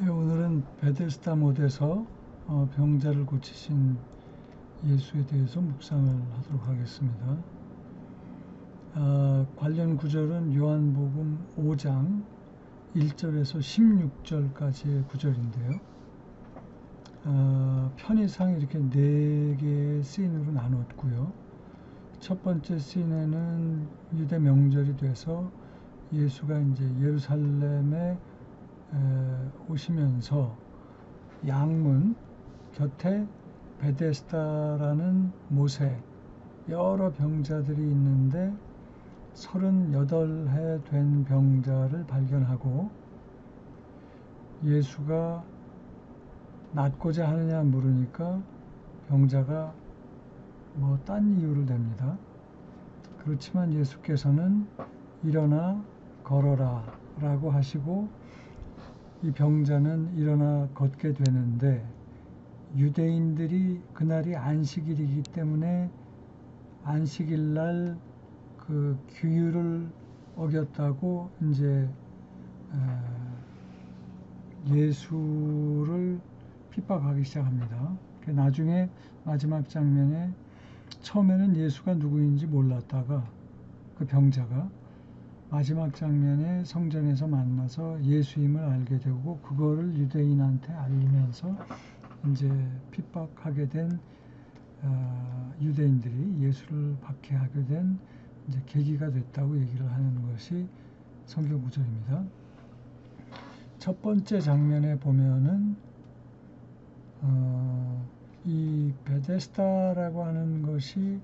예, 오늘은 베데스다 못에서 병자를 고치신 예수에 대해서 묵상을 하도록 하겠습니다. 관련 구절은 요한복음 5장 1절에서 16절까지의 구절인데요. 편의상 이렇게 네 개의 씬으로 나눴고요. 첫 번째 씬에는 유대 명절이 돼서 예수가 이제 예루살렘에 오시면서 양문 곁에 베데스다라는 못에 여러 병자들이 있는데 38해 된 병자를 발견하고 예수가 낫고자 하느냐 물으니까 병자가 뭐 딴 이유를 댑니다. 그렇지만 예수께서는 일어나 걸어라 라고 하시고 이 병자는 일어나 걷게 되는데 유대인들이 그날이 안식일이기 때문에 안식일 날 그 규율을 어겼다고 이제 예수를 핍박하기 시작합니다. 나중에 마지막 장면에 처음에는 예수가 누구인지 몰랐다가 그 병자가 마지막 장면에 성전에서 만나서 예수임을 알게 되고 그거를 유대인한테 알리면서 이제 핍박하게 된 유대인들이 예수를 박해하게 된 이제 계기가 됐다고 얘기를 하는 것이 성경 구절입니다. 첫 번째 장면에 보면은 이 베데스다라고 하는 것이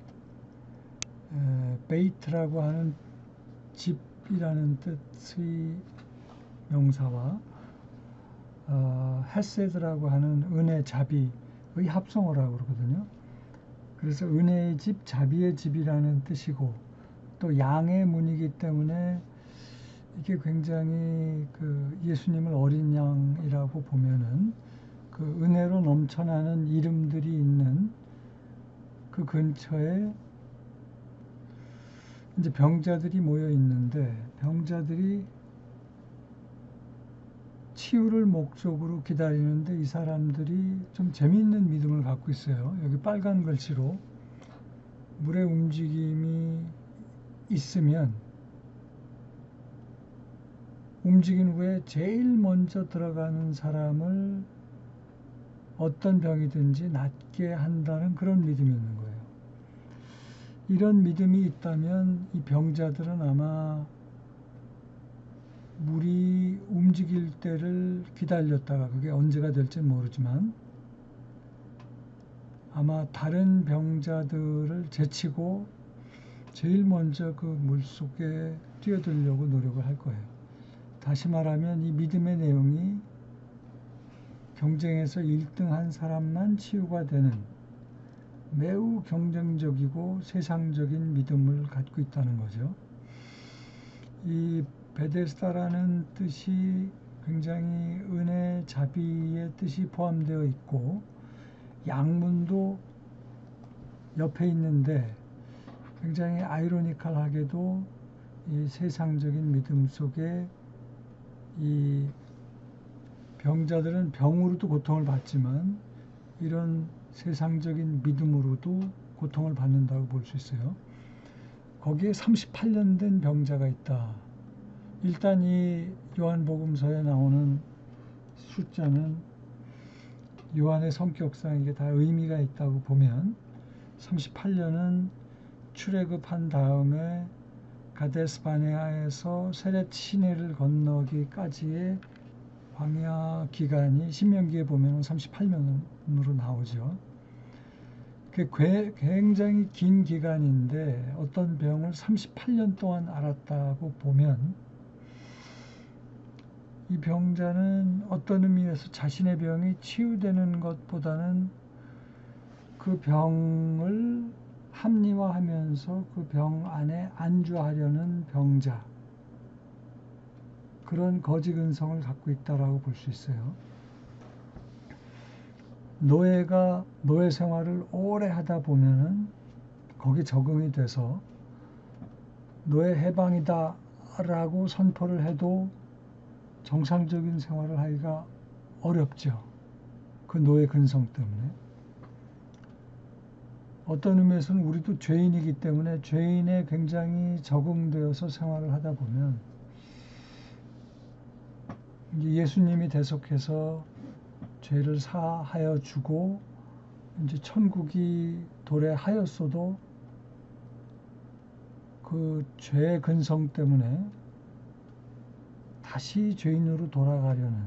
베이트라고 하는 집이라는 뜻의 명사와 헤세드라고 하는 은혜 자비의 합성어라고 그러거든요. 그래서 은혜의 집, 자비의 집이라는 뜻이고 또 양의 문이기 때문에 이게 굉장히 그 예수님을 어린 양이라고 보면은 그 은혜로 넘쳐나는 이름들이 있는 그 근처에 이제 병자들이 모여 있는데 병자들이 치유를 목적으로 기다리는데 이 사람들이 좀 재미있는 믿음을 갖고 있어요. 여기 빨간 글씨로 물의 움직임이 있으면 움직인 후에 제일 먼저 들어가는 사람을 어떤 병이든지 낫게 한다는 그런 믿음이 있는 거예요. 이런 믿음이 있다면 이 병자들은 아마 물이 움직일 때를 기다렸다가 그게 언제가 될지 모르지만 아마 다른 병자들을 제치고 제일 먼저 그 물속에 뛰어들려고 노력을 할 거예요. 다시 말하면 이 믿음의 내용이 경쟁에서 1등한 사람만 치유가 되는 매우 경쟁적이고 세상적인 믿음을 갖고 있다는 거죠. 이 베데스다라는 뜻이 굉장히 은혜, 자비의 뜻이 포함되어 있고 양문도 옆에 있는데 굉장히 아이러니컬하게도 이 세상적인 믿음 속에 이 병자들은 병으로도 고통을 받지만 이런 세상적인 믿음으로도 고통을 받는다고 볼 수 있어요. 거기에 38년 된 병자가 있다. 일단 이 요한복음서에 나오는 숫자는 요한의 성격상 이게 다 의미가 있다고 보면 38년은 출애굽한 다음에 가데스 바네아에서 세렛 시내를 건너기까지의 광야 기간이 신명기에 보면 38년으로 나오죠. 굉장히 긴 기간인데 어떤 병을 38년 동안 앓았다고 보면 이 병자는 어떤 의미에서 자신의 병이 치유되는 것보다는 그 병을 합리화하면서 그 병 안에 안주하려는 병자, 그런 거지 근성을 갖고 있다라고 볼 수 있어요. 노예 생활을 오래 하다 보면은 거기 적응이 돼서 노예 해방이다라고 선포를 해도 정상적인 생활을 하기가 어렵죠. 그 노예 근성 때문에. 어떤 의미에서는 우리도 죄인이기 때문에 죄인에 굉장히 적응되어서 생활을 하다 보면 이제 예수님이 대속해서 죄를 사하여 주고 이제 천국이 도래하였어도 그 죄의 근성 때문에 다시 죄인으로 돌아가려는,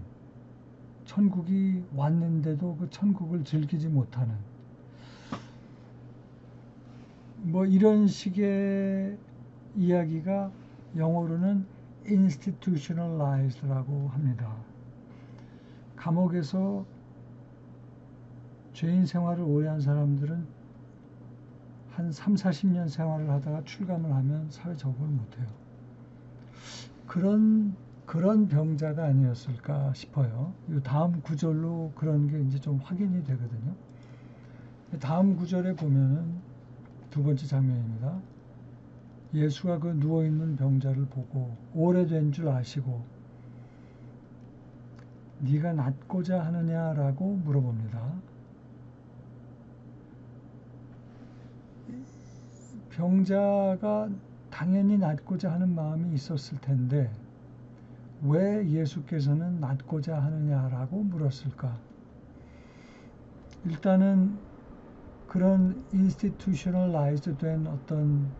천국이 왔는데도 그 천국을 즐기지 못하는 뭐 이런 식의 이야기가 영어로는 institutionalized라고 합니다. 감옥에서 죄인 생활을 오래 한 사람들은 한 3, 40년 생활을 하다가 출감을 하면 사회 적응을 못해요. 그런 병자가 아니었을까 싶어요. 이 다음 구절로 그런 게 이제 좀 확인이 되거든요. 다음 구절에 보면은 두 번째 장면입니다. 예수가 그 누워있는 병자를 보고 오래된 줄 아시고 네가 낫고자 하느냐라고 물어봅니다. 병자가 당연히 낫고자 하는 마음이 있었을 텐데 왜 예수께서는 낫고자 하느냐라고 물었을까? 일단은 그런 institutionalized 된 어떤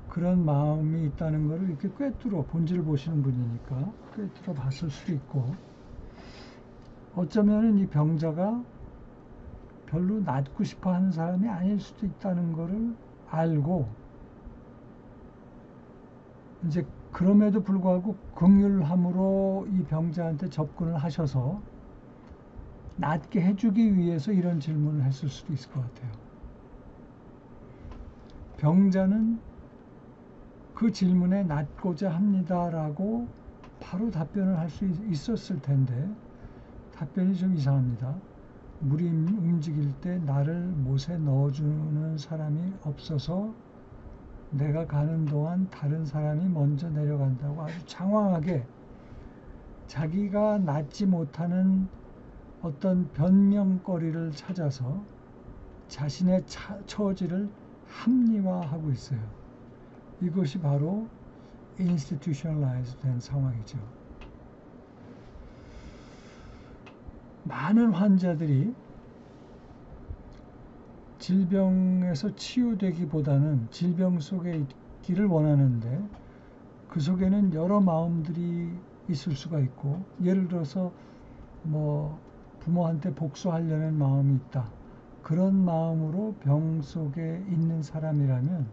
그런 마음이 있다는 것을 이렇게 꿰뚫어, 본질을 보시는 분이니까 꿰뚫어 봤을 수도 있고, 어쩌면은 이 병자가 별로 낫고 싶어 하는 사람이 아닐 수도 있다는 것을 알고, 이제 그럼에도 불구하고 긍휼함으로 이 병자한테 접근을 하셔서 낫게 해주기 위해서 이런 질문을 했을 수도 있을 것 같아요. 병자는 그 질문에 낫고자 합니다라고 바로 답변을 할 수 있었을 텐데 답변이 좀 이상합니다. 물이 움직일 때 나를 못에 넣어주는 사람이 없어서 내가 가는 동안 다른 사람이 먼저 내려간다고 아주 장황하게 자기가 낫지 못하는 어떤 변명거리를 찾아서 자신의 처지를 합리화하고 있어요. 이것이 바로 institutionalized 된 상황이죠. 많은 환자들이 질병에서 치유되기보다는 질병 속에 있기를 원하는데 그 속에는 여러 마음들이 있을 수가 있고, 예를 들어서 뭐 부모한테 복수하려는 마음이 있다. 그런 마음으로 병 속에 있는 사람이라면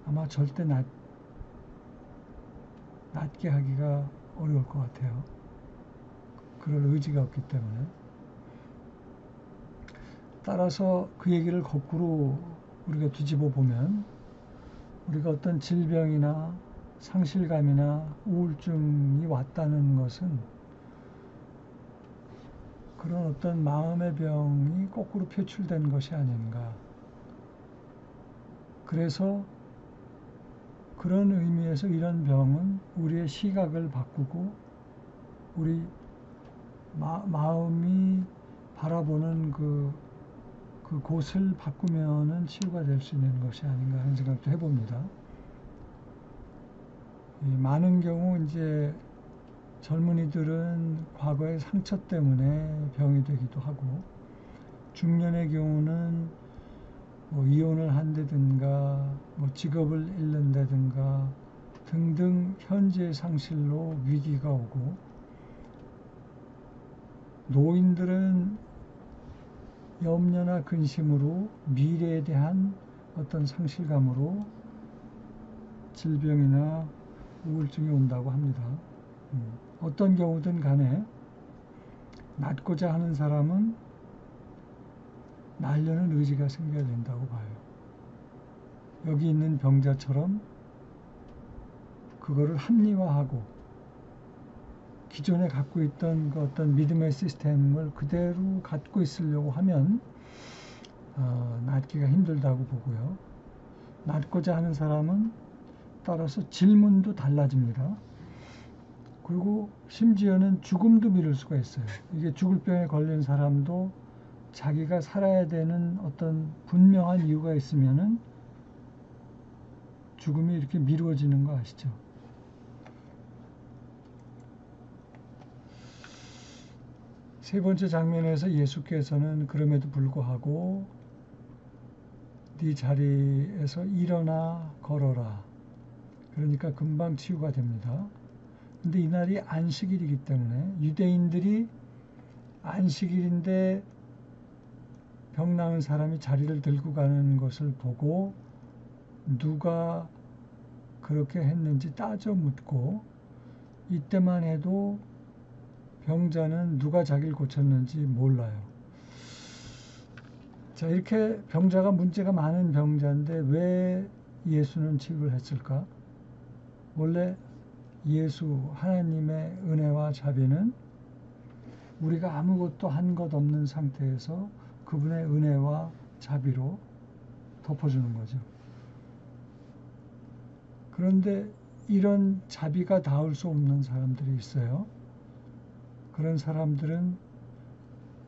아마 절대 낫게 하기가 어려울 것 같아요. 그럴 의지가 없기 때문에. 따라서 그 얘기를 거꾸로 우리가 뒤집어 보면 우리가 어떤 질병이나 상실감이나 우울증이 왔다는 것은 그런 어떤 마음의 병이 거꾸로 표출된 것이 아닌가. 그래서 그런 의미에서 이런 병은 우리의 시각을 바꾸고 우리 마음이 바라보는 그곳을 바꾸면은 치유가 될 수 있는 것이 아닌가 하는 생각도 해봅니다. 많은 경우 이제 젊은이들은 과거의 상처 때문에 병이 되기도 하고, 중년의 경우는 뭐 이혼을 한다든가 뭐 직업을 잃는다든가 등등 현재 상실로 위기가 오고, 노인들은 염려나 근심으로 미래에 대한 어떤 상실감으로 질병이나 우울증이 온다고 합니다. 어떤 경우든 간에 낫고자 하는 사람은 날려는 의지가 생겨야 된다고 봐요. 여기 있는 병자처럼 그거를 합리화하고 기존에 갖고 있던 그 어떤 믿음의 시스템을 그대로 갖고 있으려고 하면 낫기가 힘들다고 보고요. 낫고자 하는 사람은 따라서 질문도 달라집니다. 그리고 심지어는 죽음도 미룰 수가 있어요. 이게 죽을 병에 걸린 사람도 자기가 살아야 되는 어떤 분명한 이유가 있으면은 죽음이 이렇게 미루어지는 거 아시죠? 세 번째 장면에서 예수께서는 그럼에도 불구하고 네 자리에서 일어나 걸어라. 그러니까 금방 치유가 됩니다. 근데 이날이 안식일이기 때문에 유대인들이 안식일인데 병 나은 사람이 자리를 들고 가는 것을 보고 누가 그렇게 했는지 따져 묻고 이때만 해도 병자는 누가 자기를 고쳤는지 몰라요. 자, 이렇게 병자가 문제가 많은 병자인데 왜 예수는 치유를 했을까? 원래 예수 하나님의 은혜와 자비는 우리가 아무것도 한 것 없는 상태에서 그분의 은혜와 자비로 덮어주는 거죠. 그런데 이런 자비가 닿을 수 없는 사람들이 있어요. 그런 사람들은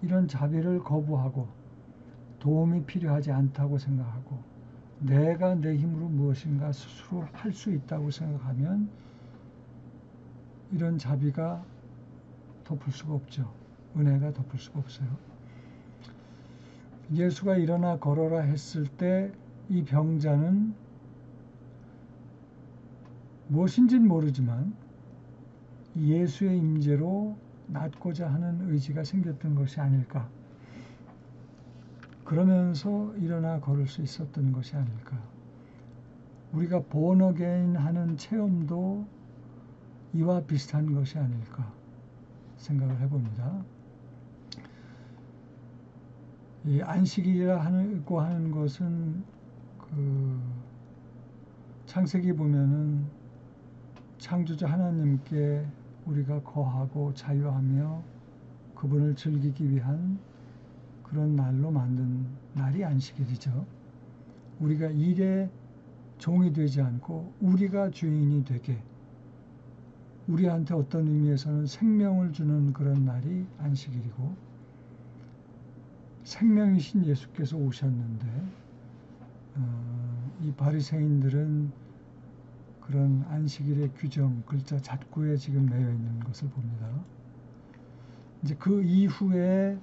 이런 자비를 거부하고 도움이 필요하지 않다고 생각하고 내가 내 힘으로 무엇인가 스스로 할 수 있다고 생각하면 이런 자비가 덮을 수가 없죠. 은혜가 덮을 수가 없어요. 예수가 일어나 걸어라 했을 때 이 병자는 무엇인지는 모르지만 예수의 임재로 낫고자 하는 의지가 생겼던 것이 아닐까. 그러면서 일어나 걸을 수 있었던 것이 아닐까. 우리가 born again 하는 체험도 이와 비슷한 것이 아닐까 생각을 해봅니다. 이 안식일이라 하는 것은 창세기 보면은 창조주 하나님께 우리가 거하고 자유하며 그분을 즐기기 위한 그런 날로 만든 날이 안식일이죠. 우리가 일의 종이 되지 않고 우리가 주인이 되게 우리한테 어떤 의미에서는 생명을 주는 그런 날이 안식일이고 생명이신 예수께서 오셨는데 이 바리새인들은 그런 안식일의 규정, 글자 잣구에 지금 매여 있는 것을 봅니다. 이제 그 이후에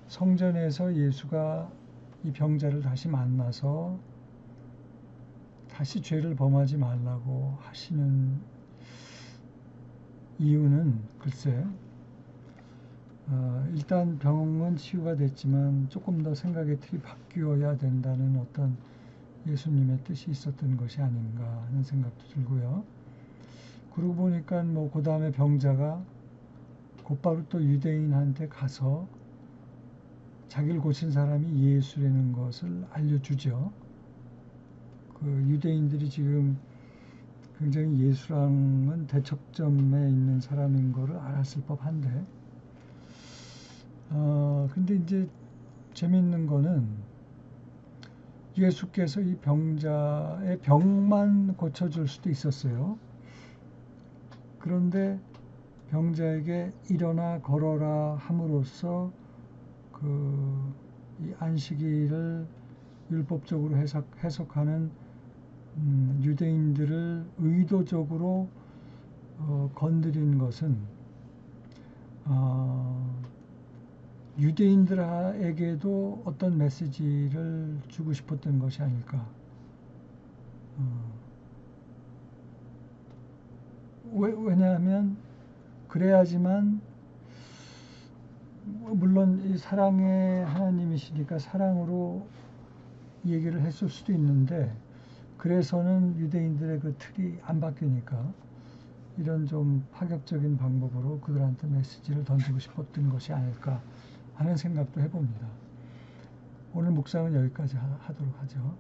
성전에서 예수가 이 병자를 다시 만나서 다시 죄를 범하지 말라고 하시는 이유는 글쎄 일단 병은 치유가 됐지만 조금 더 생각의 틀이 바뀌어야 된다는 어떤 예수님의 뜻이 있었던 것이 아닌가 하는 생각도 들고요. 그러고 보니까 그 다음에 병자가 곧바로 또 유대인한테 가서 자기를 고친 사람이 예수라는 것을 알려주죠. 그 유대인들이 지금 굉장히 예수랑은 대척점에 있는 사람인 거를 알았을 법한데 근데 이제 재미있는 거는 예수께서 이 병자의 병만 고쳐줄 수도 있었어요. 그런데 병자에게 일어나 걸어라 함으로써 이 안식일을 율법적으로 해석하는 유대인들을 의도적으로 건드린 것은 유대인들에게도 어떤 메시지를 주고 싶었던 것이 아닐까. 왜냐하면 그래야지만 물론 이 사랑의 하나님이시니까 사랑으로 얘기를 했을 수도 있는데 그래서는 유대인들의 그 틀이 안 바뀌니까 이런 좀 파격적인 방법으로 그들한테 메시지를 던지고 싶었던 것이 아닐까 하는 생각도 해봅니다. 오늘 묵상은 여기까지 하도록 하죠.